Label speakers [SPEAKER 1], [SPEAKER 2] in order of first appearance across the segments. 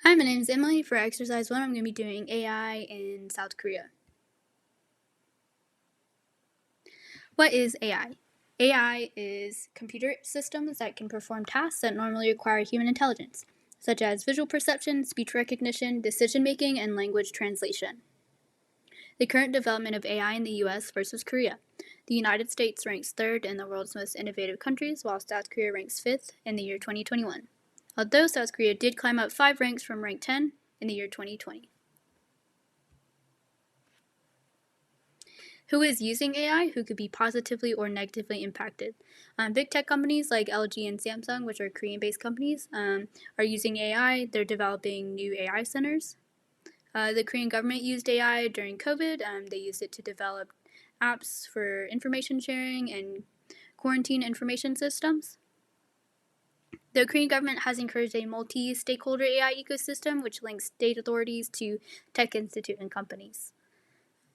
[SPEAKER 1] Hi, my name is Emily. For exercise 1, I'm going to be doing AI in South Korea. What is AI? AI is computer systems that can perform tasks that normally require human intelligence, such as visual perception, speech recognition, decision making, and language translation. The current development of AI in the US versus Korea. The United States ranks 3rd in the world's most innovative countries, while South Korea ranks 5th in the year 2021. Although South Korea did climb up 5 ranks from rank 10 in the year 2020. Who is using AI who could be positively or negatively impacted? Big tech companies like LG and Samsung, which are Korean-based companies, are using AI. They're developing new AI centers. The Korean government used AI during COVID. They used it to develop apps for information sharing and quarantine information systems. The Korean government has encouraged a multi-stakeholder AI ecosystem, which links state authorities to tech institute and companies.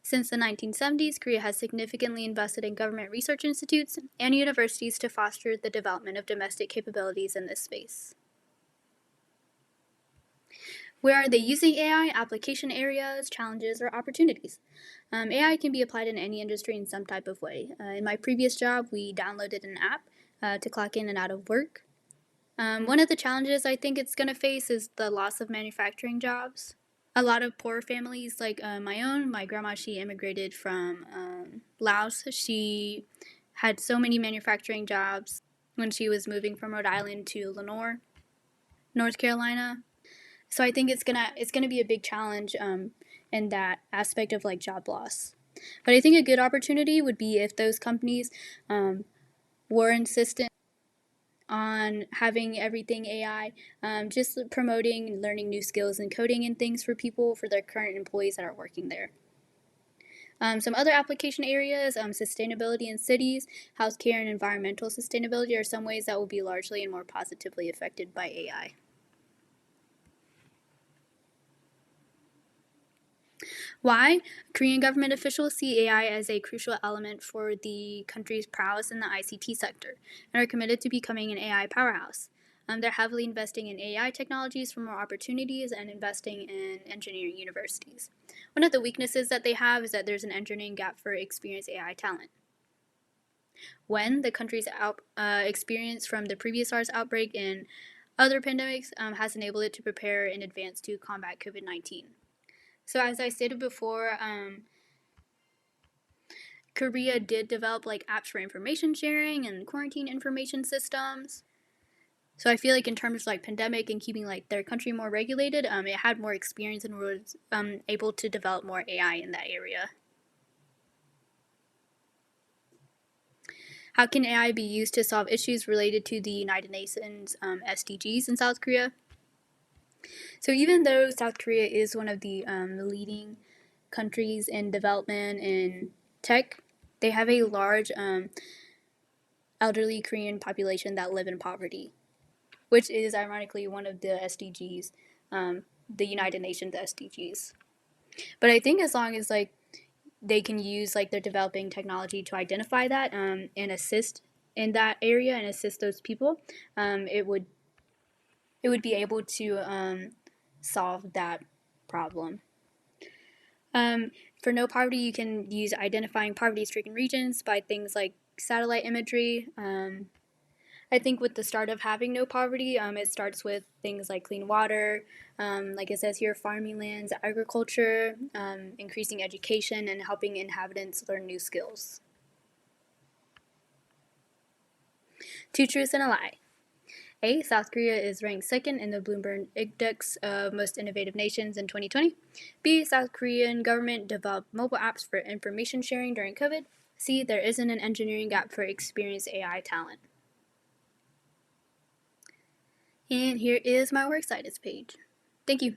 [SPEAKER 1] Since the 1970s, Korea has significantly invested in government research institutes and universities to foster the development of domestic capabilities in this space. Where are they using AI? Application areas, challenges, or opportunities? AI can be applied in any industry in some type of way. In my previous job, we downloaded an app to clock in and out of work. One of the challenges I think it's going to face is the loss of manufacturing jobs. A lot of poor families like my grandma, she immigrated from Laos. She had so many manufacturing jobs when she was moving from Rhode Island to Lenoir, North Carolina. So I think it's gonna be a big challenge in that aspect of like job loss. But I think a good opportunity would be if those companies were insistent on having everything AI, just promoting learning new skills and coding and things for people, for their current employees that are working there. Some other application areas, sustainability in cities, healthcare, and environmental sustainability are some ways that will be largely and more positively affected by AI. Why? Korean government officials see AI as a crucial element for the country's prowess in the ICT sector and are committed to becoming an AI powerhouse. They're heavily investing in AI technologies for more opportunities and investing in engineering universities. One of the weaknesses that they have is that there's an engineering gap for experienced AI talent. When the country's experience from the previous SARS outbreak and other pandemics has enabled it to prepare in advance to combat COVID-19. So as I stated before, Korea did develop like apps for information sharing and quarantine information systems. So I feel like in terms of like pandemic and keeping like their country more regulated, it had more experience and was able to develop more AI in that area. How can AI be used to solve issues related to the United Nations SDGs in South Korea? So even though South Korea is one of the leading countries in development in tech, they have a large elderly Korean population that live in poverty, which is ironically one of the SDGs, the United Nations SDGs. But I think as long as like they can use like their developing technology to identify that and assist in that area and assist those people, it would be able to solve that problem. For no poverty, you can use identifying poverty-stricken regions by things like satellite imagery. I think with the start of having no poverty, it starts with things like clean water, like it says here, farming lands, agriculture, increasing education, and helping inhabitants learn new skills. 2 truths and a lie. A. South Korea is ranked 2nd in the Bloomberg Index of Most Innovative Nations in 2020. B. South Korean government developed mobile apps for information sharing during COVID. C. There isn't an engineering gap for experienced AI talent. And here is my works cited page. Thank you.